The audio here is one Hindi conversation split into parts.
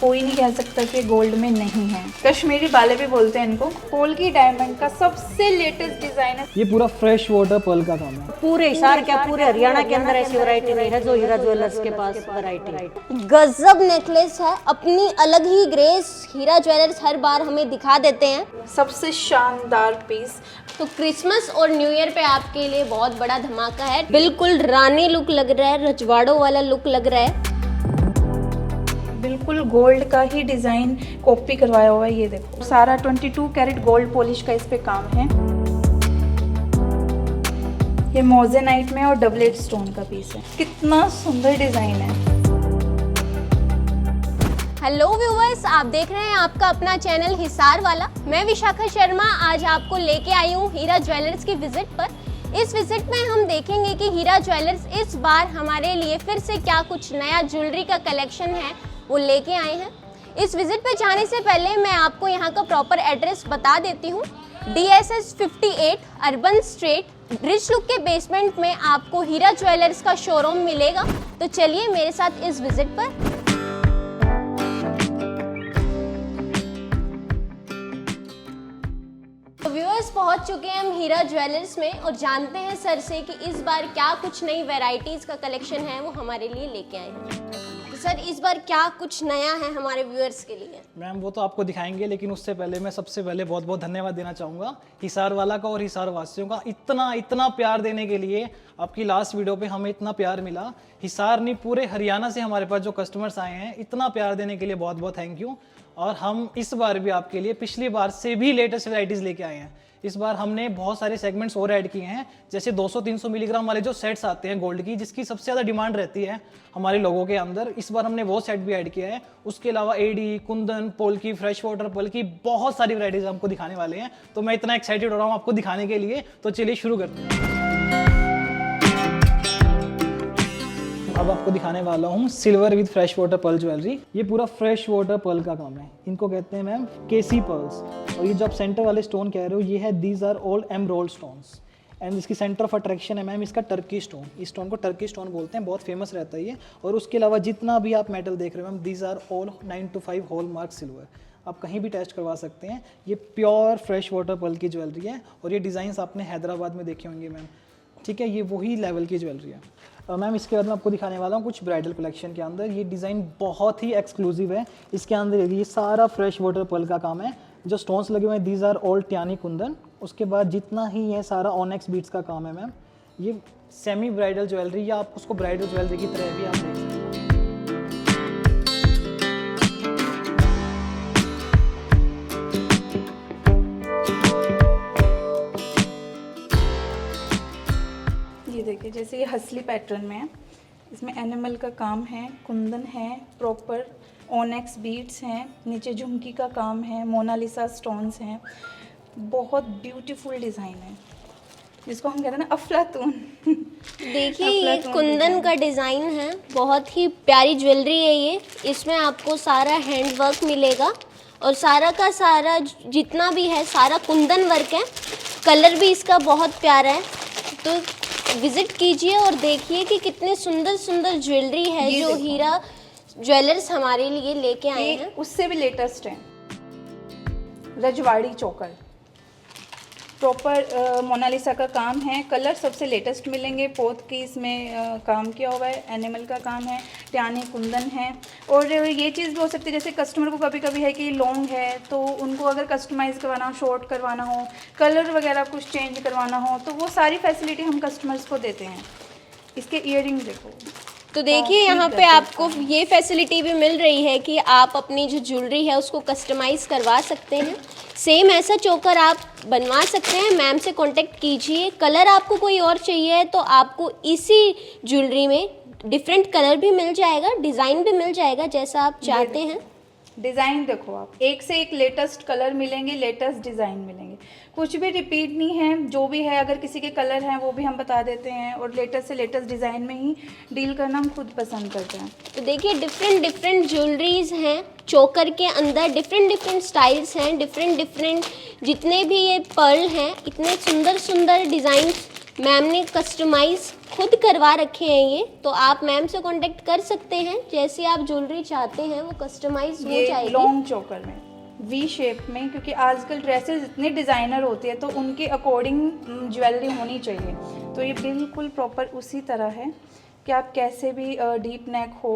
कोई नहीं कह सकता कि गोल्ड में नहीं है। कश्मीरी बाले भी बोलते हैं इनको। पोल्की डायमंड का सबसे लेटेस्ट डिजाइन है। ये पूरा फ्रेश वाटर पर्ल का काम है। पूरे हिसार क्या पूरे हरियाणा के अंदर ऐसी वैरायटी नहीं है जो हीरा ज्वेलर्स के पास वैरायटी। गजब नेकलेस है, अपनी अलग ही ग्रेस हीरा ज्वेलर्स हर बार हमें दिखा देते हैं। सबसे शानदार पीस। तो क्रिसमस और न्यू ईयर पे आपके लिए बहुत बड़ा धमाका है। बिल्कुल रानी लुक लग रहा है, रजवाड़ों वाला लुक लग रहा है। बिल्कुल गोल्ड का ही डिजाइन कॉपी करवाया हुआ है। ये देखो सारा 22 कैरेट गोल्ड पॉलिश का इस पे काम है। ये मोजेनाइट में और डबलेट स्टोन का पीस है। कितना सुंदर डिजाइन है। हेलो व्यूअर्स, आप देख रहे हैं आपका अपना चैनल हिसार वाला। मैं विशाखा शर्मा आज आपको लेके आई हूँ हीरा ज्वेलर्स की विजिट पर। इस विजिट में हम देखेंगे कि हीरा ज्वेलर्स इस बार हमारे लिए फिर से क्या कुछ नया ज्वेलरी का कलेक्शन है वो लेके आए हैं। इस विजिट पे जाने से पहले मैं आपको यहाँ का प्रॉपर एड्रेस बता देती हूँ। DSS 58 urban street rich look के बेसमेंट में आपको हीरा ज्वेलर्स का शोरूम मिलेगा। तो चलिए मेरे साथ इस विजिट पर। व्यूअर्स पहुंच चुके हैं हम हीरा ज्वेलर्स में और जानते हैं सर से कि इस बार क्या कुछ नई वैरायटीज का कलेक्शन है वो हमारे लिए लेके आए हैं। तो सर इस बार क्या कुछ नया है हमारे व्यूअर्स के लिए? मैम वो तो आपको दिखाएंगे, लेकिन उससे पहले मैं सबसे पहले बहुत बहुत धन्यवाद देना चाहूँगा हिसार वाला का और हिसार वासियों का इतना प्यार देने के लिए। आपकी लास्ट वीडियो पे हमें इतना प्यार मिला। हिसार नहीं पूरे हरियाणा से हमारे पास जो कस्टमर्स आए हैं, इतना प्यार देने के लिए बहुत बहुत थैंक यू। और हम इस बार भी आपके लिए पिछली बार से भी लेटेस्ट वैराइटीज़ लेके आए हैं। इस बार हमने बहुत सारे सेगमेंट्स और ऐड किए हैं, जैसे 200-300 मिलीग्राम वाले जो सेट्स आते हैं गोल्ड की, जिसकी सबसे ज़्यादा डिमांड रहती है हमारे लोगों के अंदर। इस बार हमने वो सेट भी ऐड किया है। उसके अलावा AD, kundan, polki, fresh water pearl की बहुत सारी वैराइटीज़ हमको दिखाने वाले हैं। तो मैं इतना एक्साइटेड हो रहा हूँ आपको दिखाने के लिए। तो चलिए शुरू करते हैं। अब आपको दिखाने वाला हूँ silver with fresh water pearl jewellery. ये पूरा फ्रेश वाटर पर्ल का काम है। इनको कहते हैं मैम केसी पर्ल्स। और ये जो आप सेंटर वाले स्टोन कह रहे हो, ये है these are all emerald stones. And इसकी सेंटर ऑफ अट्रैक्शन है मैम इसका टर्की स्टोन। इस स्टोन को टर्की स्टोन बोलते हैं, बहुत फेमस रहता है ये। और उसके अलावा जितना भी आप मेटल देख रहे हो ma'am, these are all 9 to 5 hallmark silver. आप कहीं भी टेस्ट करवा सकते हैं। ये प्योर फ्रेश वाटर पर्ल की ज्वेलरी है। और ये डिज़ाइंस आपने हैदराबाद में देखे होंगे मैम, ठीक है, ये वही लेवल की ज्वेलरी है। मैम इसके बाद मैं आपको दिखाने वाला हूँ कुछ ब्राइडल कलेक्शन के अंदर। ये डिज़ाइन बहुत ही एक्सक्लूसिव है। इसके अंदर ये सारा फ्रेश वाटर पर्ल का काम है। जो स्टोन्स लगे हुए हैं दीज आर ऑल ट्यानी कुंदन। उसके बाद जितना ही ये सारा ऑनेक्स बीट्स का काम है मैम। ये सेमी ब्राइडल ज्वेलरी या आप उसको ब्राइडल ज्वेलरी की तरह भी आप देख सकते हैं। देखिए जैसे ये हसली पैटर्न में है, इसमें एनिमल का काम है, कुंदन है, प्रॉपर ओनेक्स बीड्स हैं, नीचे झुमकी का काम है, मोनालिसा स्टोन्स हैं। बहुत ब्यूटीफुल डिज़ाइन है, जिसको हम कहते हैं ना अफलातून। देखिए ये कुंदन का डिज़ाइन है, बहुत ही प्यारी ज्वेलरी है ये। इसमें आपको सारा हैंड वर्क मिलेगा और सारा का सारा जितना भी है सारा कुंदन वर्क है। कलर भी इसका बहुत प्यारा है। तो विजिट कीजिए और देखिए कि कितने सुंदर सुंदर ज्वेलरी है जो हीरा ज्वेलर्स हमारे लिए लेके आए हैं। उससे भी लेटेस्ट है रजवाड़ी चोकर, प्रॉपर मोनालिसा का काम है। कलर सबसे लेटेस्ट मिलेंगे। पोत की इसमें काम किया हुआ है, एनिमल का काम है, ट्यानी कुंदन है। और ये चीज़ भी हो सकती है जैसे कस्टमर को कभी कभी है कि लॉन्ग है तो उनको अगर कस्टमाइज़ करवाना हो, शॉर्ट करवाना हो, कलर वगैरह कुछ चेंज करवाना हो, तो वो सारी फैसिलिटी हम कस्टमर्स को देते हैं। इसके ईयरिंग देखो। तो देखिए यहाँ पे आपको ये फैसिलिटी भी मिल रही है कि आप अपनी जो ज्वेलरी है उसको कस्टमाइज़ करवा सकते हैं। सेम ऐसा चोकर आप बनवा सकते हैं। मैम से कांटेक्ट कीजिए। कलर आपको कोई और चाहिए है तो आपको इसी ज्वेलरी में डिफरेंट कलर भी मिल जाएगा, डिज़ाइन भी मिल जाएगा जैसा आप चाहते हैं। डिज़ाइन देखो आप, एक से एक लेटेस्ट कलर मिलेंगे, लेटेस्ट डिज़ाइन मिलेंगे, कुछ भी रिपीट नहीं है। जो भी है अगर किसी के कलर हैं वो भी हम बता देते हैं और लेटेस्ट से लेटेस्ट डिज़ाइन में ही डील करना हम खुद पसंद करते हैं। तो देखिए डिफरेंट ज्वेलरीज हैं चोकर के अंदर, डिफरेंट स्टाइल्स हैं, डिफरेंट जितने भी ये पर्ल हैं, इतने सुंदर डिज़ाइन मैम ने कस्टमाइज खुद करवा रखे हैं ये, तो आप मैम से कांटेक्ट कर सकते हैं, जैसे आप ज्वेलरी चाहते हैं वो कस्टमाइज हो ये जाएगी। लॉन्ग चोकर में वी शेप में, क्योंकि आजकल ड्रेसेस इतने डिज़ाइनर होते हैं तो उनके अकॉर्डिंग ज्वेलरी होनी चाहिए। तो ये बिल्कुल प्रॉपर उसी तरह है कि आप कैसे भी डीप नेक हो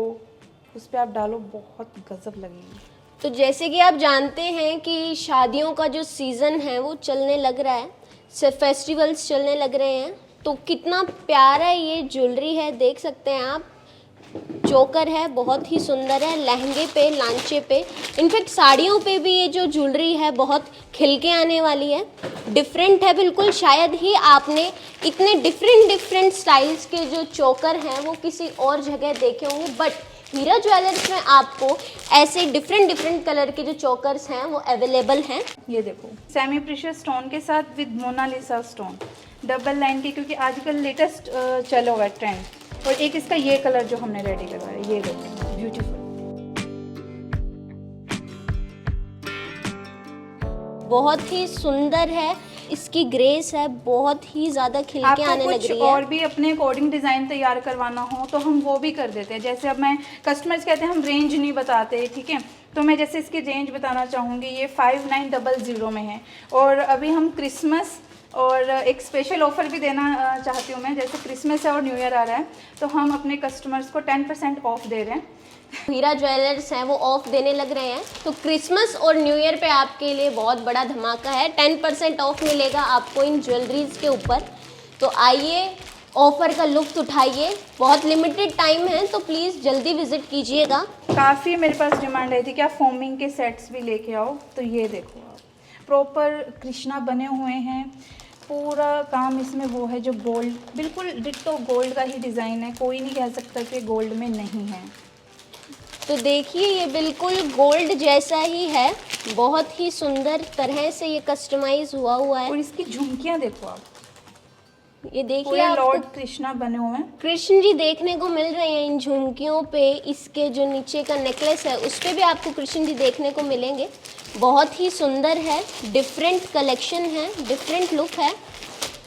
उस पर आप डालो, बहुत गजब लगेगी। तो जैसे कि आप जानते हैं कि शादियों का जो सीज़न है वो चलने लग रहा है, सिर्फ फेस्टिवल्स चलने लग रहे हैं, तो कितना प्यारा ये ज्वेलरी है, देख सकते हैं आप। चोकर है, बहुत ही सुंदर है, लहंगे पे, लांचे पे, इनफैक्ट साड़ियों पे भी ये जो ज्वेलरी है बहुत खिल के आने वाली है, डिफरेंट है बिल्कुल। शायद ही आपने इतने डिफरेंट स्टाइल्स के जो चोकर हैं वो किसी और जगह देखे होंगे, बट हीरा ज्वेलर्स में आपको ऐसे डिफरेंट कलर के जो चोकर्स हैं वो अवेलेबल हैं। ये देखो सेमी प्रीशियस स्टोन के साथ with Mona Lisa stone, double line की, क्योंकि आजकल लेटेस्ट चला हुआ है ट्रेंड। और एक इसका ये कलर जो हमने रेडी करवाया, ये देखो ब्यूटीफुल, बहुत ही सुंदर है, इसकी ग्रेस है, बहुत ही ज़्यादा खिल के आपको आने लग कुछ रही है। और भी अपने अकॉर्डिंग डिज़ाइन तैयार करवाना हो तो हम वो भी कर देते हैं। जैसे अब मैं कस्टमर्स कहते हैं हम रेंज नहीं बताते, ठीक है, तो मैं जैसे इसकी रेंज बताना चाहूँगी। ये 5900 में है, और अभी हम क्रिसमस और एक स्पेशल ऑफ़र भी देना चाहती हूँ मैं। जैसे क्रिसमस है और न्यू ईयर आ रहा है, तो हम अपने कस्टमर्स को 10% ऑफ दे रहे हैं। हीरा ज्वेलर्स हैं वो ऑफ देने लग रहे हैं, तो क्रिसमस और न्यू ईयर पे आपके लिए बहुत बड़ा धमाका है, 10% ऑफ मिलेगा आपको इन ज्वेलरीज के ऊपर। तो आइए ऑफर का लुत्फ उठाइए, बहुत लिमिटेड टाइम है, तो प्लीज़ जल्दी विजिट कीजिएगा। काफ़ी मेरे पास डिमांड आई थी कि आप फोमिंग के सेट्स भी लेके आओ, तो ये देखो आप प्रॉपर कृष्णा बने हुए हैं, पूरा काम इसमें वो है जो गोल्ड, बिल्कुल डिट्टो गोल्ड का ही डिज़ाइन है, कोई नहीं कह सकता कि गोल्ड में नहीं है। तो देखिए ये बिल्कुल गोल्ड जैसा ही है, बहुत ही सुंदर तरह से ये कस्टमाइज हुआ है। और इसकी झुमकियाँ देखो आप, ये देखिए पूरे आपको लॉर्ड कृष्णा बने हुए हैं। कृष्ण जी देखने को मिल रहे हैं इन झुमकियों पे, इसके जो नीचे का नेकलेस है उस पे भी आपको कृष्ण जी देखने को मिलेंगे। बहुत ही सुंदर है, डिफरेंट कलेक्शन है, डिफरेंट लुक है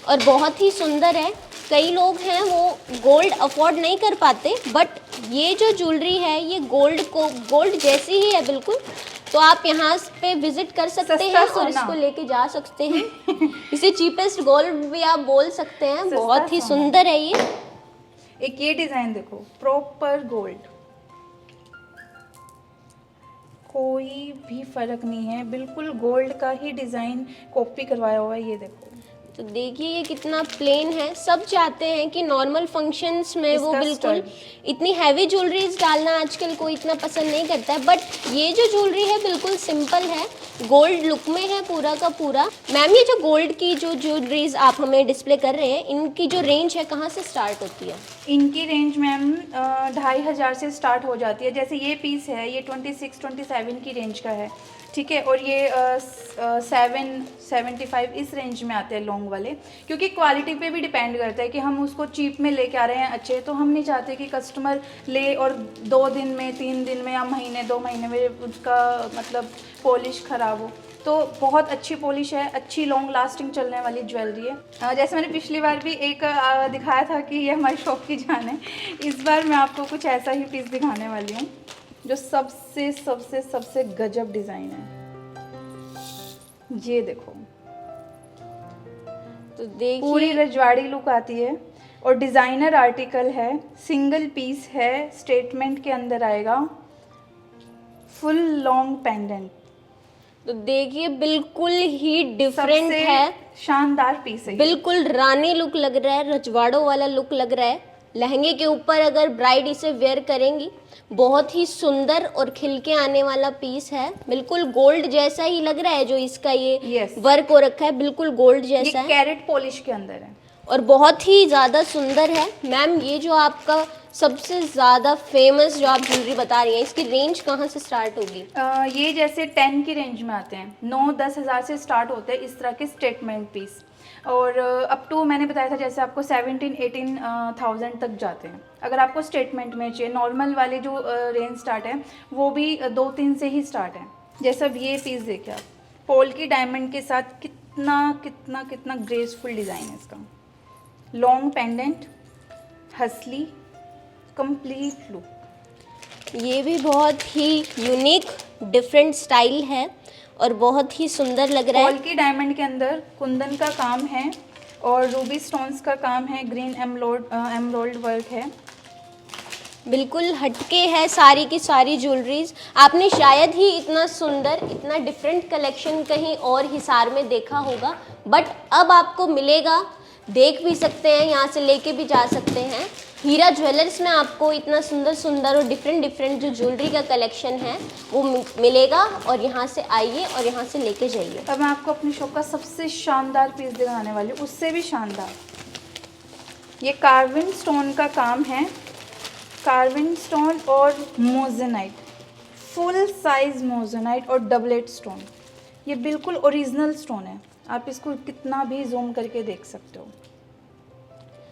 और बहुत ही सुंदर है। कई लोग हैं वो गोल्ड अफोर्ड नहीं कर पाते, बट ये जो ज्वेलरी है ये गोल्ड जैसी ही है बिल्कुल, तो आप यहाँ पे विजिट कर सकते हैं और इसको लेके जा सकते हैं। इसे चीपेस्ट गोल्ड भी आप बोल सकते हैं, बहुत ही सुंदर है ये। एक ये डिज़ाइन देखो, प्रॉपर गोल्ड, कोई भी फर्क नहीं है, बिल्कुल गोल्ड का ही डिज़ाइन कॉपी करवाया हुआ है। ये देखो, तो देखिए ये कितना प्लेन है। सब चाहते हैं कि नॉर्मल फंक्शंस में वो इसका बिल्कुल इतनी हैवी ज्वेलरीज डालना आजकल कोई इतना पसंद नहीं करता है, बट ये जो ज्वेलरी है बिल्कुल सिंपल है, गोल्ड लुक में है पूरा का पूरा। मैम ये जो गोल्ड की जो ज्वेलरीज आप हमें डिस्प्ले कर रहे हैं, इनकी जो रेंज है कहाँ से स्टार्ट होती है? इनकी रेंज मैम 2500 से स्टार्ट हो जाती है। जैसे ये पीस है ये 26-27 की रेंज का है, ठीक है, और ये 775 इस रेंज में आते हैं लॉन्ग वाले, क्योंकि क्वालिटी पे भी डिपेंड करता है कि हम उसको चीप में लेके आ रहे हैं अच्छे, तो हम नहीं चाहते कि कस्टमर ले और 2 दिन में 3 दिन में या महीने 2 महीने में उसका मतलब पॉलिश ख़राब हो। तो बहुत अच्छी पॉलिश है, अच्छी लॉन्ग लास्टिंग चलने वाली ज्वेलरी है। जैसे मैंने पिछली बार भी एक दिखाया था कि ये हमारी शॉप की जान है, इस बार मैं आपको कुछ ऐसा ही पीस दिखाने वाली हूँ जो सबसे सबसे सबसे गजब डिज़ाइन है। ये देखो, तो देखिए पूरी रजवाड़ी लुक आती है और डिज़ाइनर आर्टिकल है, सिंगल पीस है, स्टेटमेंट के अंदर आएगा, फुल लॉन्ग पेंडेंट। तो देखिए बिल्कुल ही डिफरेंट सबसे है, शानदार पीस है ये। बिल्कुल रानी लुक लग रहा है, रजवाड़ों वाला लुक लग रहा है। लहंगे के ऊपर अगर ब्राइड इसे वेयर करेंगी, बहुत ही सुंदर और खिल के आने वाला पीस है, बिल्कुल गोल्ड जैसा ही लग रहा है। जो इसका ये Yes. वर्क हो रखा है बिल्कुल गोल्ड ये जैसा है कैरेट पॉलिश के अंदर है और बहुत ही ज़्यादा सुंदर है। मैम ये जो आपका सबसे ज़्यादा फेमस जो आप ज्वेलरी बता रही हैं, इसकी रेंज कहाँ से स्टार्ट होगी? ये जैसे 10 की रेंज में आते हैं, 9-10 हज़ार से स्टार्ट होते हैं इस तरह के स्टेटमेंट पीस, और अप टू मैंने बताया था जैसे आपको 17-18,000 तक जाते हैं। अगर आपको स्टेटमेंट में चाहिए, नॉर्मल वाले जो रेंज स्टार्ट है वो भी 2-3 से ही स्टार्ट है। जैसे अब ये पीस देखिए आप, पोल की डायमंड के साथ कितना कितना कितना ग्रेसफुल डिज़ाइन है इसका, लॉन्ग पेंडेंट, हसली, कंप्लीट लुक। ये भी बहुत ही यूनिक डिफरेंट स्टाइल है और बहुत ही सुंदर लग रहा है। पॉल्की डायमंड के अंदर कुंदन का काम है और रूबी स्टोन्स का काम है, ग्रीन एमरोल्ड वर्क है। बिल्कुल हटके है सारी की सारी ज्वेलरीज। आपने शायद ही इतना सुंदर इतना डिफरेंट कलेक्शन कहीं और हिसार में देखा होगा, बट अब आपको मिलेगा। देख भी सकते हैं, यहाँ से लेके भी जा सकते हैं। हीरा ज्वेलर्स में आपको इतना सुंदर सुंदर और डिफरेंट जो ज्वेलरी का कलेक्शन है वो मिलेगा, और यहाँ से आइए और यहाँ से लेके जाइए। अब मैं आपको अपनी शॉप का सबसे शानदार पीस दिखाने वाली हूँ, उससे भी शानदार। ये कार्विन स्टोन का काम है, कार्विन स्टोन और मोजेनाइट, फुल साइज मोजेनाइट और डबलेट स्टोन। ये बिल्कुल ओरिजिनल स्टोन है, आप इसको कितना भी जूम करके देख सकते हो।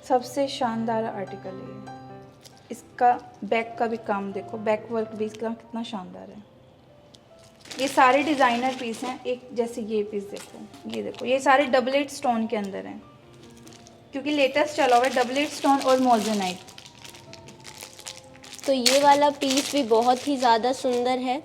सबसे शानदार आर्टिकल है ये। इसका बैक का भी काम देखो, बैक वर्क भी इसका कितना शानदार है। ये सारे डिज़ाइनर पीस हैं। एक जैसे ये पीस देखो, ये देखो, ये सारे डबलेट स्टोन के अंदर हैं, क्योंकि लेटेस्ट चला हुआ है डबलेट स्टोन और मोजेनाइट। तो ये वाला पीस भी बहुत ही ज़्यादा सुंदर है।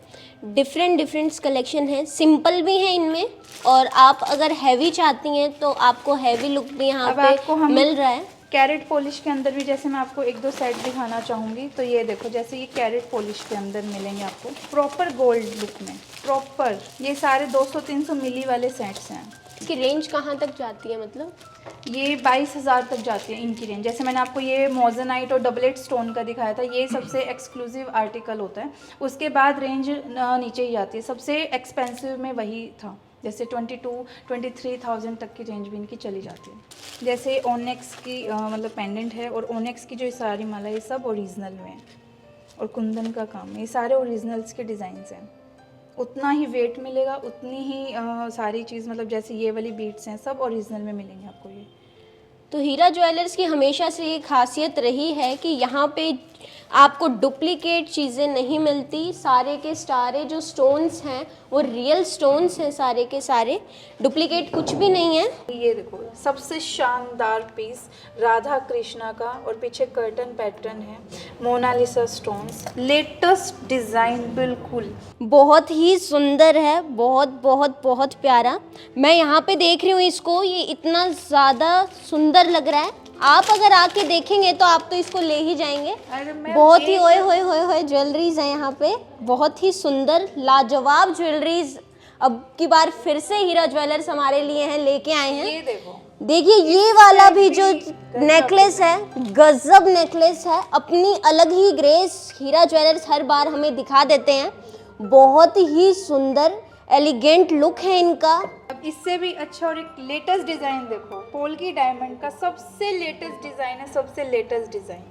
डिफरेंट कलेक्शन है, सिंपल भी है इनमें, और आप अगर हैवी चाहती हैं तो आपको हैवी लुक भी यहाँ अब आपको पे हम मिल रहा है। कैरेट पॉलिश के अंदर भी, जैसे मैं आपको एक दो सेट दिखाना चाहूँगी, तो ये देखो, जैसे ये कैरेट पॉलिश के अंदर मिलेंगे आपको प्रॉपर गोल्ड लुक में, प्रॉपर। ये सारे 200-300 मिली वाले सेट्स हैं। इसकी रेंज कहाँ तक जाती है? मतलब ये 22,000 तक जाती है इनकी रेंज। जैसे मैंने आपको ये मोजेनाइट और डबलेट स्टोन का दिखाया था, ये सबसे एक्सक्लूसिव आर्टिकल होता है। उसके बाद रेंज नीचे ही आती है। सबसे एक्सपेंसिव में वही था, जैसे 22-23,000 तक की रेंज भी इनकी चली जाती है। जैसे ओनेक्स की मतलब पेंडेंट है, और ओनेक्स की जो सारी माला, ये सब ओरिजिनल में है, और कुंदन का काम है। ये सारे ओरिजिनल्स के डिज़ाइंस हैं। उतना ही वेट मिलेगा, उतनी ही सारी चीज़, मतलब जैसे ये वाली बीट्स हैं, सब ओरिजिनल में मिलेंगे आपको। ये तो हीरा ज्वेलर्स की हमेशा से ये खासियत रही है कि यहाँ पे आपको डुप्लीकेट चीज़ें नहीं मिलती। सारे के सारे जो स्टोन्स हैं वो रियल स्टोन्स हैं, सारे के सारे, डुप्लीकेट कुछ भी नहीं है। ये देखो, सबसे शानदार पीस राधा कृष्णा का, और पीछे कर्टन पैटर्न है, मोनालिसा स्टोन्स, लेटेस्ट डिज़ाइन, बिल्कुल बहुत ही सुंदर है, बहुत प्यारा। मैं यहाँ पे देख रही हूँ इसको, ये इतना ज़्यादा सुंदर लग रहा है। आप अगर आके देखेंगे तो आप तो इसको ले ही जाएंगे। बहुत ही ओए होए ज्वेलरीज हैं यहाँ पे, बहुत ही सुंदर लाजवाब ज्वेलरीज अब की बार फिर से हीरा ज्वेलर्स हमारे लिए हैं, लेके आए हैं। ये देखो, देखिए ये वाला भी जो नेकलेस है, गजब नेकलेस है, अपनी अलग ही ग्रेस हीरा ज्वेलर्स हर बार हमें दिखा देते हैं। बहुत ही सुंदर एलिगेंट लुक है इनका। अब इससे भी अच्छा और एक लेटेस्ट डिज़ाइन देखो, पोल्की डायमंड का सबसे लेटेस्ट डिज़ाइन है, सबसे लेटेस्ट डिज़ाइन।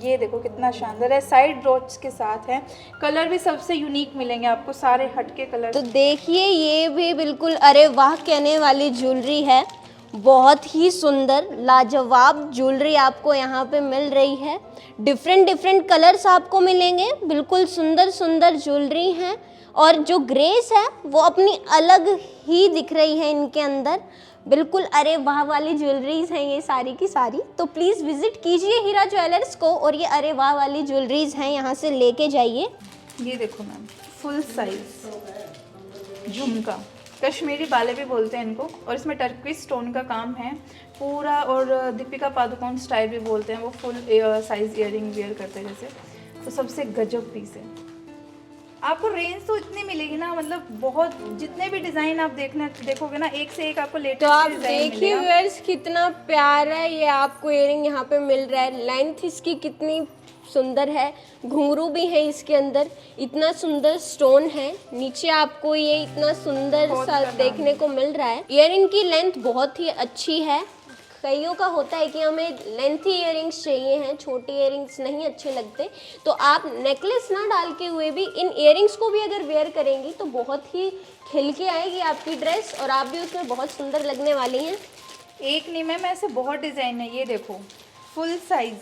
ये देखो कितना शानदार है, साइड ब्रोच के साथ है। कलर भी सबसे यूनिक मिलेंगे आपको, सारे हटके कलर। तो देखिए ये भी बिल्कुल अरे वाह कहने वाली ज्वेलरी है। बहुत ही सुंदर लाजवाब ज्वेलरी आपको यहाँ पे मिल रही है। डिफरेंट कलर्स आपको मिलेंगे, बिल्कुल सुंदर ज्वेलरी हैं, और जो ग्रेस है वो अपनी अलग ही दिख रही है इनके अंदर। बिल्कुल अरे वाह वाली ज्वेलरीज हैं ये सारी की सारी। तो प्लीज़ विजिट कीजिए हीरा ज्वेलर्स को, और ये अरे वाह वाली ज्वेलरीज हैं यहाँ से लेके जाइए। ये देखो मैम, फुल साइज झुमका, कश्मीरी बाले भी बोलते हैं इनको, और इसमें टर्किश स्टोन का काम है पूरा, और दीपिका पादुकोण स्टाइल भी बोलते हैं। वो फुल साइज ईयरिंग वेयर करते हैं जैसे, तो सबसे गजब पीस है। आपको रेंज तो इतनी मिलेगी ना, मतलब बहुत, जितने भी डिज़ाइन आप देखोगे ना, एक से एक आपको लेटेस्ट तो आप डिज़ाइन देखिए व्यूअर्स कितना प्यारा है ये आपको इयरिंग यहाँ पे मिल रहा है। लेंथ इसकी कितनी सुंदर है, घुंघरू भी है इसके अंदर, इतना सुंदर स्टोन है। नीचे आपको ये इतना सुंदर सा देखने को मिल रहा है। इयरिंग की लेंथ बहुत ही अच्छी है। कईयों का होता है कि हमें लेंथी इयरिंग्स चाहिए हैं, छोटी इयरिंग्स नहीं अच्छे लगते, तो आप नेकलेस ना डाल के हुए भी इन इयरिंग्स को भी अगर वेयर करेंगी तो बहुत ही खिल के आएगी आपकी ड्रेस, और आप भी उसमें बहुत सुंदर लगने वाली हैं। एक नहीं मैम, ऐसे बहुत डिज़ाइन है। ये देखो फुल साइज,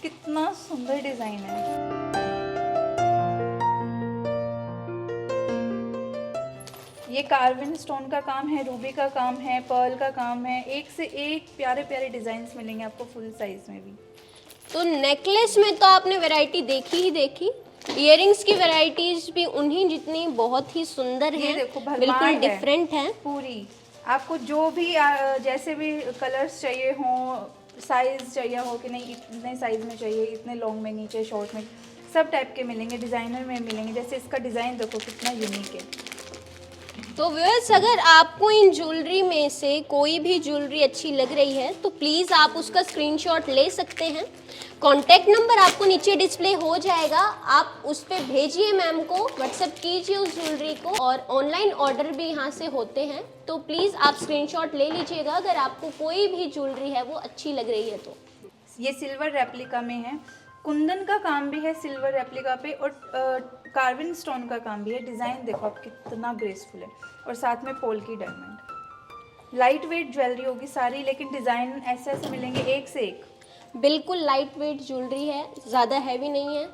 कितना सुंदर डिज़ाइन है। ये कार्विन स्टोन का काम है, रूबी का काम है, पर्ल का काम है, एक से एक प्यारे प्यारे डिजाइन्स मिलेंगे आपको फुल साइज में भी। तो नेकलेस में तो आपने वैरायटी देखी ही देखी, इयररिंग्स की वैरायटीज भी उन्हीं जितनी बहुत ही सुंदर ये है, देखो भरमार बिल्कुल है, डिफरेंट है पूरी। आपको जो भी जैसे भी कलर्स चाहिए हो, साइज चाहिए हो कि नहीं इतने साइज में चाहिए, इतने लॉन्ग में, नीचे शॉर्ट में, सब टाइप के मिलेंगे, डिज़ाइनर में मिलेंगे। जैसे इसका डिज़ाइन देखो कितना यूनिक है। तो व्यूअर्स, अगर आपको इन ज्वेलरी में से कोई भी ज्वेलरी अच्छी लग रही है तो प्लीज़ आप उसका स्क्रीनशॉट ले सकते हैं। कॉन्टैक्ट नंबर आपको नीचे डिस्प्ले हो जाएगा, आप उस पर भेजिए मैम को, व्हाट्सएप कीजिए उस ज्वेलरी को, और ऑनलाइन ऑर्डर भी यहाँ से होते हैं। तो प्लीज़ आप स्क्रीनशॉट ले लीजिएगा अगर आपको कोई भी ज्वेलरी है वो अच्छी लग रही है तो। ये सिल्वर रेप्लिका में है, कुंदन का काम भी है सिल्वर रेप्लिका पे, और कार्विन स्टोन का काम भी है। डिज़ाइन देखो आप कितना ग्रेसफुल है, और साथ में पोल की डायमंड। लाइट वेट ज्वेलरी होगी सारी, लेकिन डिज़ाइन ऐसे ऐसे मिलेंगे एक से एक। बिल्कुल लाइट वेट ज्वेलरी है, ज़्यादा हैवी नहीं है,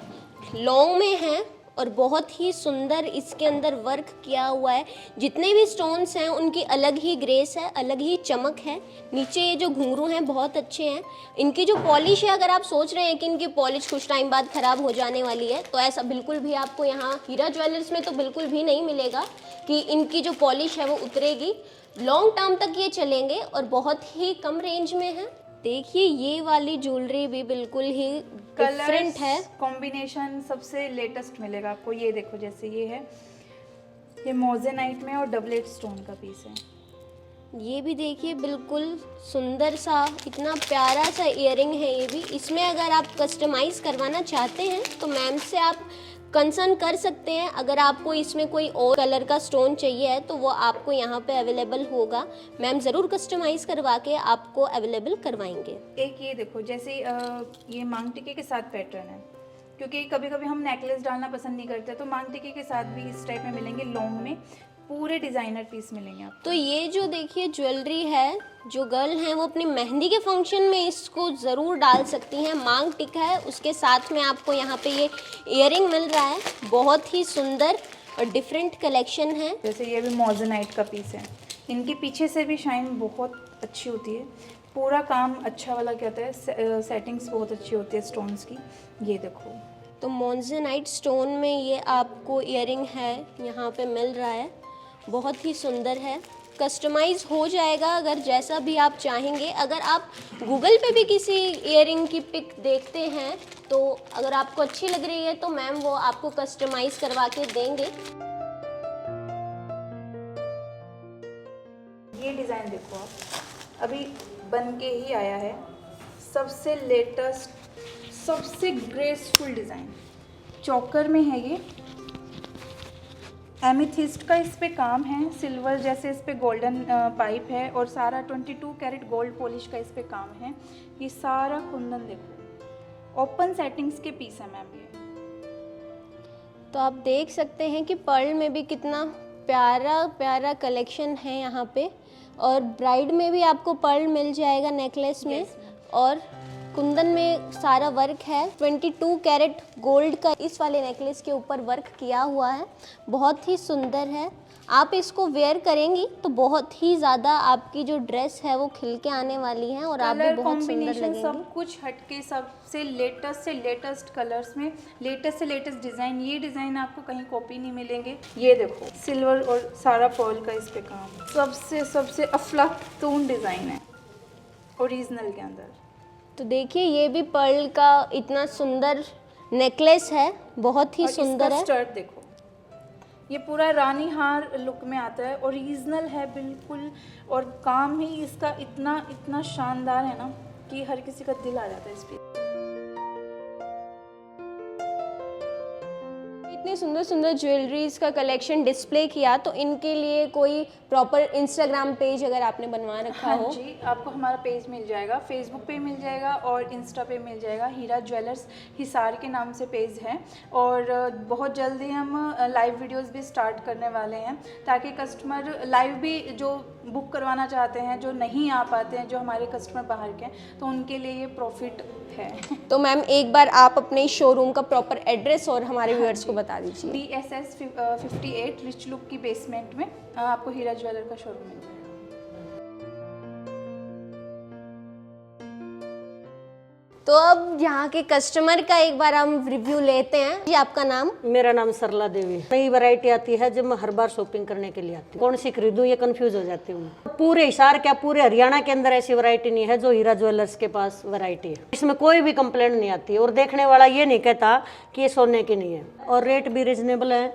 लॉन्ग में है और बहुत ही सुंदर इसके अंदर वर्क किया हुआ है। जितने भी स्टोन्स हैं उनकी अलग ही ग्रेस है, अलग ही चमक है। नीचे ये जो घुंघरू हैं बहुत अच्छे हैं। इनकी जो पॉलिश है, अगर आप सोच रहे हैं कि इनकी पॉलिश कुछ टाइम बाद ख़राब हो जाने वाली है, तो ऐसा बिल्कुल भी आपको यहाँ हीरा ज्वेलर्स में तो बिल्कुल भी नहीं मिलेगा कि इनकी जो पॉलिश है वो उतरेगी। लॉन्ग टर्म तक ये चलेंगे और बहुत ही कम रेंज में है। देखिए ये वाली ज्वेलरी भी बिल्कुल ही डिफरेंट है, कॉम्बिनेशन सबसे लेटेस्ट मिलेगा आपको। ये देखो जैसे ये है, ये मोजेनाइट में और डबलेट स्टोन का पीस है। ये भी देखिए बिल्कुल सुंदर सा, इतना प्यारा सा इयररिंग है ये भी। इसमें अगर आप कस्टमाइज़ करवाना चाहते हैं तो मैम से आप कंसर्न कर सकते हैं। अगर आपको इसमें कोई और कलर का स्टोन चाहिए है तो वो आपको यहाँ पे अवेलेबल होगा, मैम ज़रूर कस्टमाइज़ करवा के आपको अवेलेबल करवाएंगे। एक ये देखो, जैसे ये मांग टिके के साथ पैटर्न है, क्योंकि कभी कभी हम नेकलेस डालना पसंद नहीं करते, तो मांग टिके के साथ भी इस टाइप में मिलेंगे, लॉन्ग में पूरे डिज़ाइनर पीस मिलेंगे आपको। तो ये जो देखिए ज्वेलरी है, जो गर्ल हैं वो अपनी मेहंदी के फंक्शन में इसको ज़रूर डाल सकती हैं। मांग टिका है, उसके साथ में आपको यहाँ पे ये इयररिंग मिल रहा है। बहुत ही सुंदर और डिफरेंट कलेक्शन है। जैसे ये भी मोजेनाइट का पीस है, इनके पीछे से भी शाइन बहुत अच्छी होती है। पूरा काम अच्छा वाला कहता है, सेटिंग्स बहुत अच्छी होती है स्टोन्स की। ये देखो, तो मोजेनाइट स्टोन में ये आपको इयररिंग है यहाँ पे मिल रहा है, बहुत ही सुंदर है। कस्टमाइज़ हो जाएगा अगर जैसा भी आप चाहेंगे। अगर आप गूगल पे भी किसी इयररिंग की पिक देखते हैं तो अगर आपको अच्छी लग रही है तो मैम वो आपको कस्टमाइज़ करवा के देंगे। ये डिज़ाइन देखो आप, अभी बन के ही आया है, सबसे लेटेस्ट सबसे ग्रेसफुल डिज़ाइन। चोकर में है ये, एमिथिस्ट का इस पे काम है, सिल्वर जैसे इस पे गोल्डन पाइप है, और सारा 22 कैरेट गोल्ड पॉलिश का इस पे काम है। ये सारा कुंदन देखो, ओपन सेटिंग्स के पीस है मैम ये। तो आप देख सकते हैं कि पर्ल में भी कितना प्यारा प्यारा कलेक्शन है यहाँ पे, और ब्राइड में भी आपको पर्ल मिल जाएगा नेकलेस में, और कुंदन में सारा वर्क है। 22 कैरेट गोल्ड का इस वाले नेकलेस के ऊपर वर्क किया हुआ है, बहुत ही सुंदर है। आप इसको वेयर करेंगी तो बहुत ही ज़्यादा आपकी जो ड्रेस है वो खिल के आने वाली है, और आप भी बहुत सुंदर लगेंगी। सब कुछ हटके, सबसे लेटेस्ट कलर्स में लेटेस्ट से लेटेस्ट डिज़ाइन। ये डिज़ाइन आपको कहीं कॉपी नहीं मिलेंगे। ये देखो, सिल्वर और सारा पर्ल का इस पे काम, सबसे अफलातून डिज़ाइन है ओरिजिनल के अंदर। तो देखिए ये भी पर्ल का इतना सुंदर नेकलेस है, बहुत ही सुंदर है। स्टर्ट देखो, ये पूरा रानी हार लुक में आता है, ओरिजिनल है बिल्कुल, और काम ही इसका इतना शानदार है ना कि हर किसी का दिल आ जाता है इस पे। इतनी सुंदर सुंदर ज्वेलरीज का कलेक्शन डिस्प्ले किया, तो इनके लिए कोई प्रॉपर इंस्टाग्राम पेज अगर आपने बनवा रखा हाँ हो? जी, आपको हमारा पेज मिल जाएगा, फेसबुक पे मिल जाएगा और इंस्टा पे मिल जाएगा। हीरा ज्वेलर्स हिसार के नाम से पेज है, और बहुत जल्दी हम लाइव वीडियोस भी स्टार्ट करने वाले हैं, ताकि कस्टमर लाइव भी जो बुक करवाना चाहते हैं, जो नहीं आ पाते हैं, जो हमारे कस्टमर बाहर के हैं, तो उनके लिए ये प्रॉफिट है। तो मैम एक बार आप अपने शोरूम का प्रॉपर एड्रेस और हमारे व्यूअर्स को बता दीजिए। जी DSS 58 रिच लुक की बेसमेंट में आपको हीरा ज्वेलर का शोरूम मिल जाएगा। तो अब यहाँ के कस्टमर का एक बार हम रिव्यू लेते हैं। जी आपका नाम? मेरा नाम सरला देवी। नई वैरायटी आती है जब मैं हर बार शॉपिंग करने के लिए आती हूँ, कौन सी खरीदूं ये कंफ्यूज हो जाती हूँ। पूरे हिसार क्या पूरे हरियाणा के अंदर ऐसी वैरायटी नहीं है जो हीरा ज्वेलर्स के पास वैरायटी है। इसमें कोई भी कंप्लेंट नहीं आती और देखने वाला ये नहीं कहता कि ये सोने की नहीं है, और रेट भी रिजनेबल है,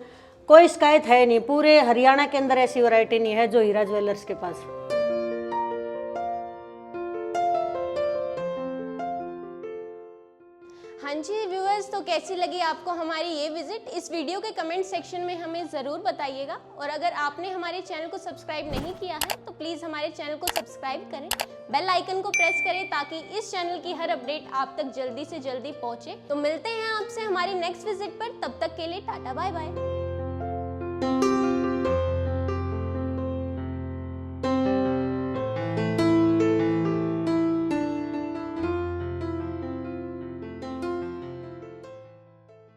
कोई शिकायत है नहीं। पूरे हरियाणा के अंदर ऐसी वैरायटी नहीं है जो हीरा ज्वेलर्स के पास। हाँ जी व्यूअर्स, तो कैसी लगी आपको हमारी ये विजिट? इस वीडियो के कमेंट सेक्शन में हमें ज़रूर बताइएगा, और अगर आपने हमारे चैनल को सब्सक्राइब नहीं किया है तो प्लीज़ हमारे चैनल को सब्सक्राइब करें, बेल आइकन को प्रेस करें ताकि इस चैनल की हर अपडेट आप तक जल्दी से जल्दी पहुंचे। तो मिलते हैं आपसे हमारी नेक्स्ट विजिट पर, तब तक के लिए टाटा बाय बाय।